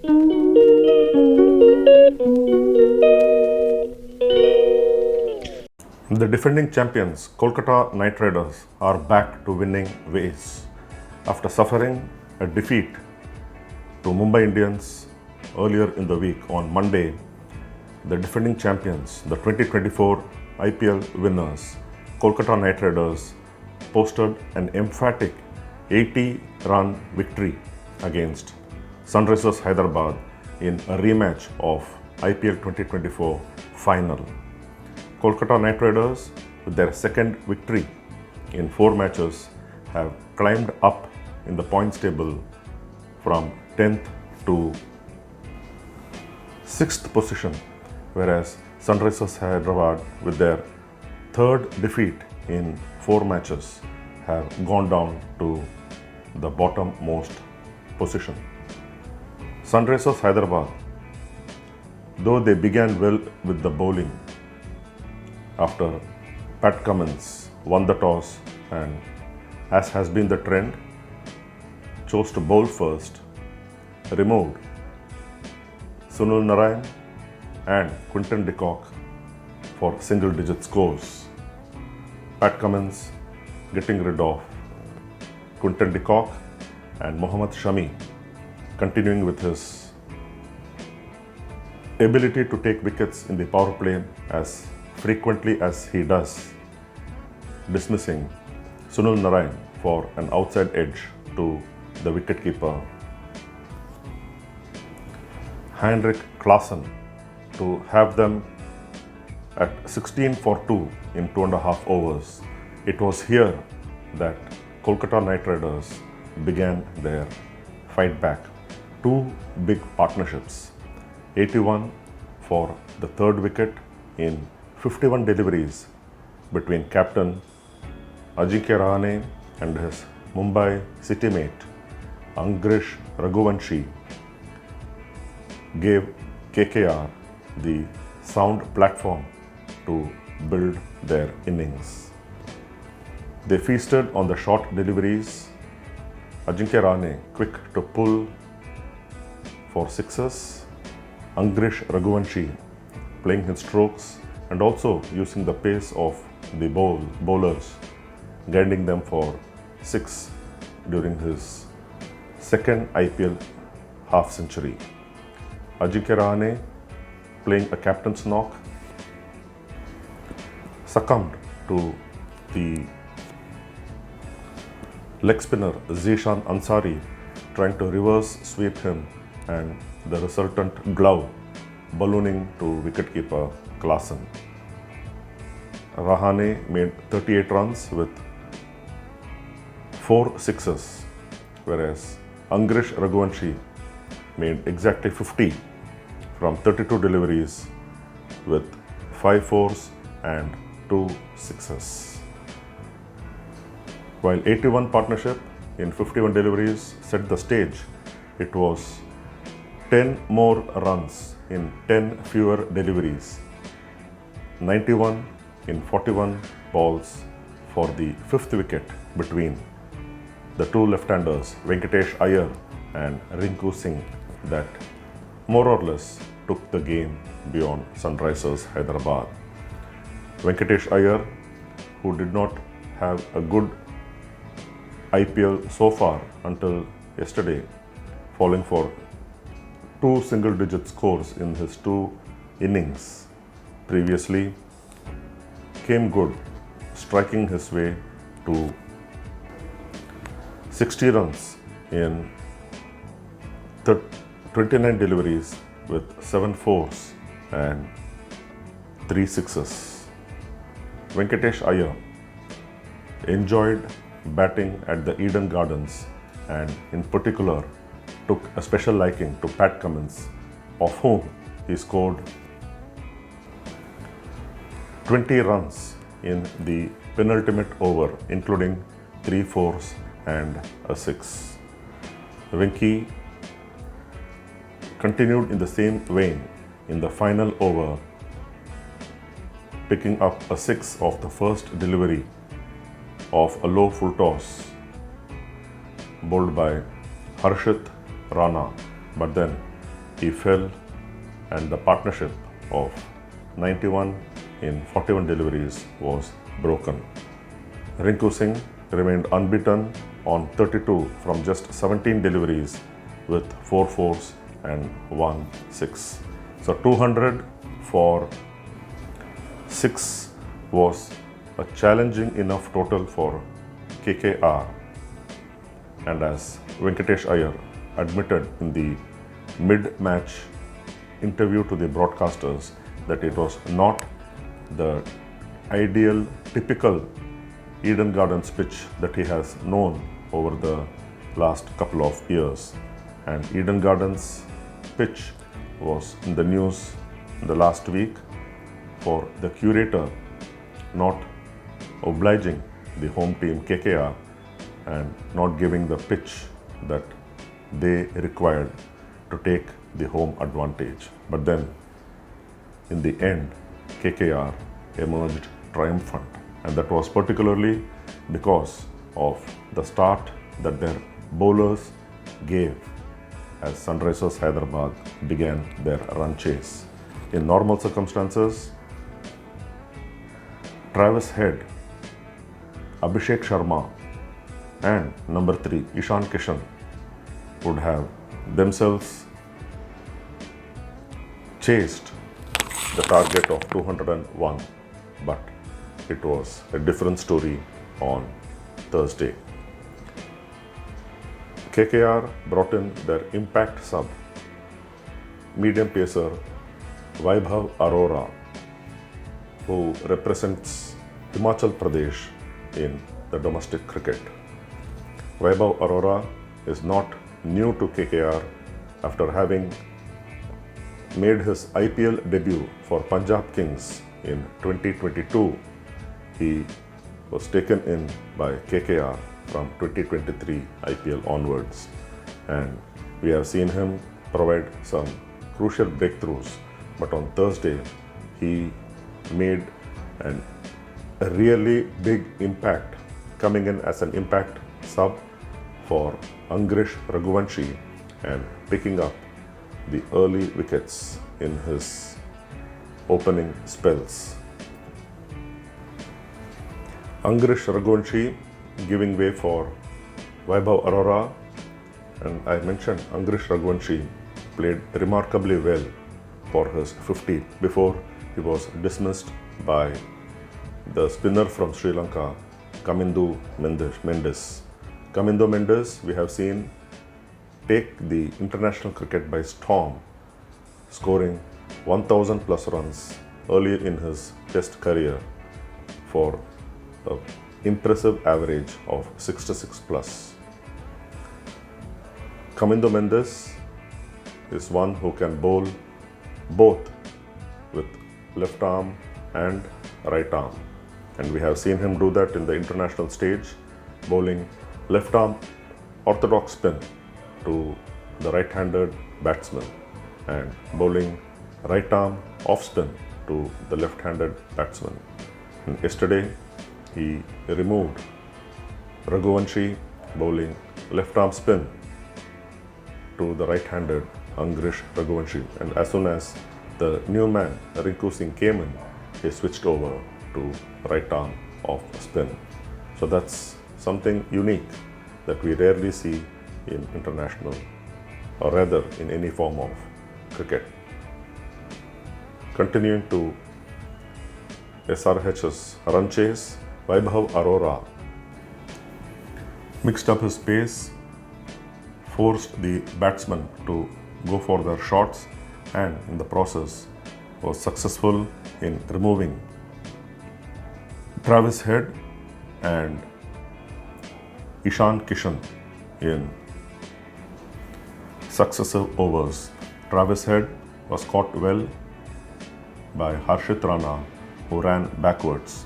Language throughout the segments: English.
The defending champions, Kolkata Knight Riders, are back to winning ways. After suffering a defeat to Mumbai Indians earlier in the week on Monday, the defending champions, the 2024 IPL winners, Kolkata Knight Riders, posted an emphatic 80-run victory against Sunrisers Hyderabad in a rematch of IPL 2024 final. Kolkata Knight Riders, with their second victory in 4 matches, have climbed up in the points table from 10th to 6th position, whereas Sunrisers Hyderabad, with their third defeat in 4 matches, have gone down to the bottommost position. Sunrisers Hyderabad, though they began well with the bowling after Pat Cummins won the toss and, as has been the trend, chose to bowl first, removed Sunil Narine and Quinton de Kock for single-digit scores. Pat Cummins getting rid of Quinton de Kock and Mohammad Shami continuing with his ability to take wickets in the power play as frequently as he does, dismissing Sunil Narine for an outside edge to the wicketkeeper Heinrich Klaasen to have them at 16 for 2 in 2.5 overs. It was here that Kolkata Knight Riders began their fight back. 2 big partnerships, 81 for the third wicket in 51 deliveries between captain Ajinkya Rahane and his Mumbai city mate Angkrish Raghuvanshi, gave KKR the sound platform to build their innings. They feasted on the short deliveries. Ajinkya Rahane quick to pull for sixes. Angkrish Raghuvanshi playing his strokes and also using the pace of the bowlers, guiding them for 6 during his second IPL half century. Ajinkya Rahane, playing a captain's knock, succumbed to the leg spinner Zishan Ansari trying to reverse sweep him and the resultant glove ballooning to wicketkeeper Klaasen. Rahane made 38 runs with 4 sixes, whereas Angkrish Raghuvanshi made exactly 50 from 32 deliveries with 5 fours and 2 sixes. While 81 partnership in 51 deliveries set the stage, it was 10 more runs in 10 fewer deliveries, 91 in 41 balls for the 5th wicket between the 2 left-handers Venkatesh Iyer and Rinku Singh, that more or less took the game beyond Sunrisers Hyderabad. Venkatesh Iyer, who did not have a good IPL so far until yesterday, falling for 2 single-digit scores in his 2 innings previously, came good, striking his way to 60 runs in 29 deliveries with 7 fours and 3 sixes. Venkatesh Iyer enjoyed batting at the Eden Gardens and in particular took a special liking to Pat Cummins, of whom he scored 20 runs in the penultimate over, including 3 fours and a 6. Venky continued in the same vein in the final over, picking up a 6 off the first delivery of a low full toss bowled by Harshit Rana, but then he fell and the partnership of 91 in 41 deliveries was broken. Rinku Singh remained unbeaten on 32 from just 17 deliveries with 4 fours and 1 6. So 200 for 6 was a challenging enough total for KKR. And as Venkatesh Iyer admitted in the mid-match interview to the broadcasters, that it was not the ideal, typical Eden Gardens pitch that he has known over the last couple of years. And Eden Gardens pitch was in the news in the last week for the curator not obliging the home team KKR and not giving the pitch that they required to take the home advantage. But then in the end, KKR emerged triumphant, and that was particularly because of the start that their bowlers gave as Sunrisers Hyderabad began their run chase. In normal circumstances, Travis Head, Abhishek Sharma and number 3 Ishan Kishan would have themselves chased the target of 201, but it was a different story on Thursday. KKR brought in their impact sub, medium pacer Vaibhav Arora, who represents Himachal Pradesh in the domestic cricket. Vaibhav Arora is not new to KKR after having made his IPL debut for Punjab Kings in 2022. He was taken in by KKR from 2023 IPL onwards, and we have seen him provide some crucial breakthroughs. But on Thursday, he made a really big impact, coming in as an impact sub for Angkrish Raghuvanshi and picking up the early wickets in his opening spells. Angkrish Raghuvanshi giving way for Vaibhav Arora, and I mentioned Angkrish Raghuvanshi played remarkably well for his 50 before he was dismissed by the spinner from Sri Lanka, Kamindu Mendes. Kamindu Mendes, we have seen take the international cricket by storm, scoring 1000 plus runs earlier in his test career for an impressive average of 66 plus. Kamindu Mendes is one who can bowl both with left arm and right arm, and we have seen him do that in the international stage, bowling left arm orthodox spin to the right-handed batsman and bowling right arm off spin to the left-handed batsman. And yesterday he removed Raghuvanshi bowling left arm spin to the right-handed Angkrish Raghuvanshi, and as soon as the new man Rinku Singh came in, he switched over to right arm off spin. So that's something unique that we rarely see in international, or rather in any form of cricket. Continuing to SRH's run chase, Vaibhav Arora mixed up his pace, forced the batsmen to go for their shots, and in the process was successful in removing Travis Head and Ishan Kishan in successive overs. Travis Head was caught well by Harshit Rana, who ran backwards.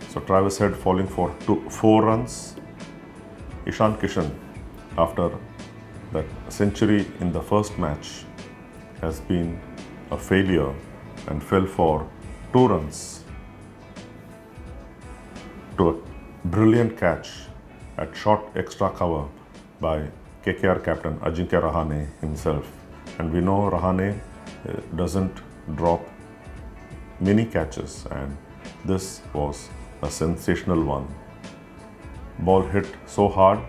So Travis Head falling for 4 runs. Ishan Kishan, after that century in the first match, has been a failure and fell for 2 runs to a brilliant catch at short extra cover by KKR captain Ajinkya Rahane himself. And we know Rahane doesn't drop many catches, and this was a sensational one. Ball hit so hard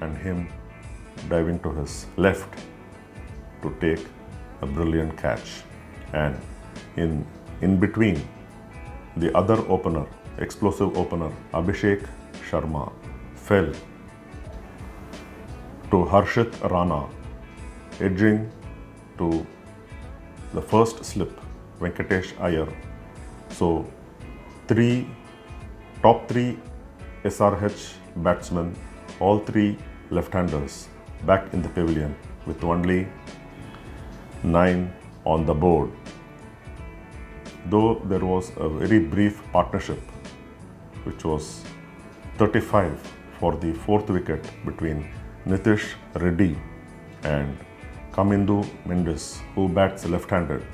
and him diving to his left to take a brilliant catch. And in between, the other opener, explosive opener, Abhishek Sharma, fell to Harshit Rana, edging to the first slip, Venkatesh Iyer. So, top three SRH batsmen, all three left-handers, back in the pavilion with only 9 on the board. Though there was a very brief partnership, which was 35 for the fourth wicket between Nitish Reddy and Kamindu Mendes, who bats left-handed.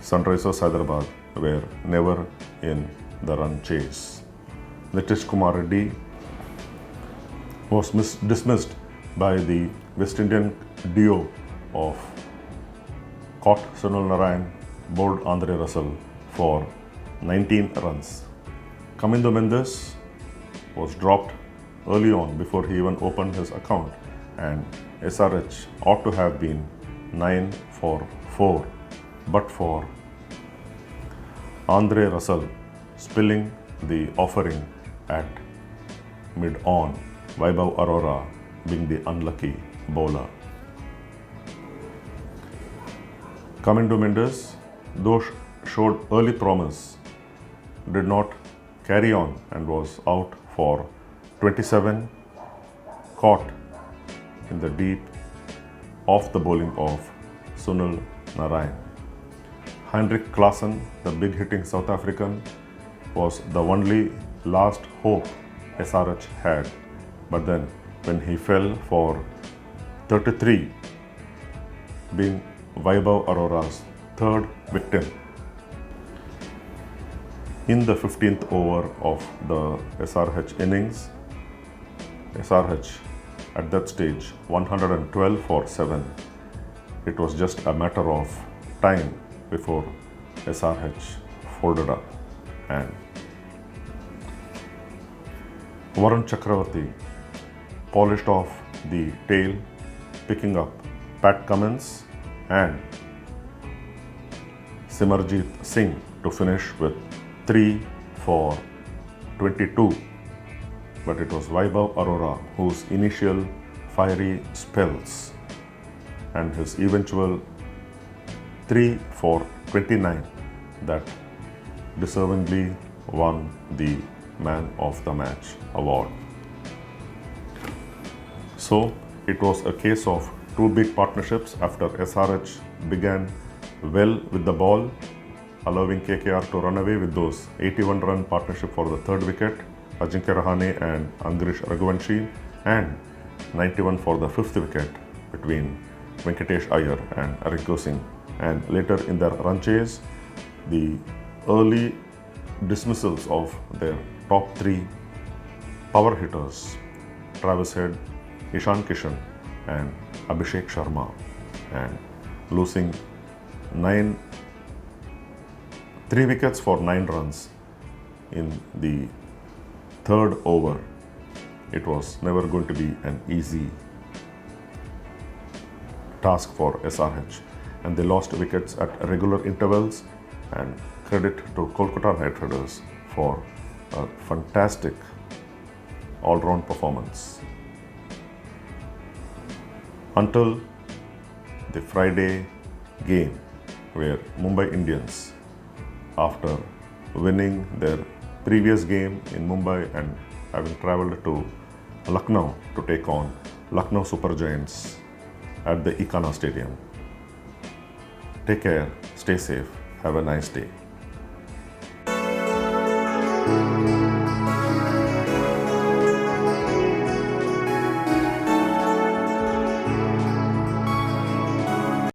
Sunrisers Hyderabad were never in the run chase. Nitish Kumar Reddy was dismissed by the West Indian duo of caught Sunil Narayan, bowled Andre Russell for 19 runs. Kamindu Mendes was dropped early on before he even opened his account, and SRH ought to have been 9 for 4, but for Andre Russell spilling the offering at mid-on, Vaibhav Arora being the unlucky bowler. Kamindu Mendes, though showed early promise, did not carry on and was out for 27, caught in the deep off the bowling of Sunil Narayan. Heinrich Klaasen, the big hitting South African, was the only last hope SRH had. But then when he fell for 33, being Vaibhav Arora's third victim in the 15th over of the SRH innings, SRH at that stage 112 for 7. It was just a matter of time before SRH folded up, and Varun Chakravarti polished off the tail, picking up Pat Cummins and Simarjeet Singh to finish with 3 for 22. But it was Vaibhav Arora whose initial fiery spells and his eventual 3 for 29 that deservingly won the Man of the Match award. So it was a case of two big partnerships after SRH began well with the ball, allowing KKR to run away with those 81-run partnership for the third wicket, Ajinkya Rahane and Angkrish Raghuvanshi, and 91 for the fifth wicket between Venkatesh Iyer and Rinku Singh. And later in their run chase, the early dismissals of their top three power hitters, Travis Head, Ishan Kishan and Abhishek Sharma, and losing 3 wickets for 9 runs in the third over. It was never going to be an easy task for SRH, and they lost wickets at regular intervals. And credit to Kolkata Knight Riders for a fantastic all-round performance. Until the Friday game, where Mumbai Indians, after winning their previous game in Mumbai and having travelled to Lucknow to take on Lucknow Super Giants at the Ikana Stadium. Take care, stay safe, have a nice day.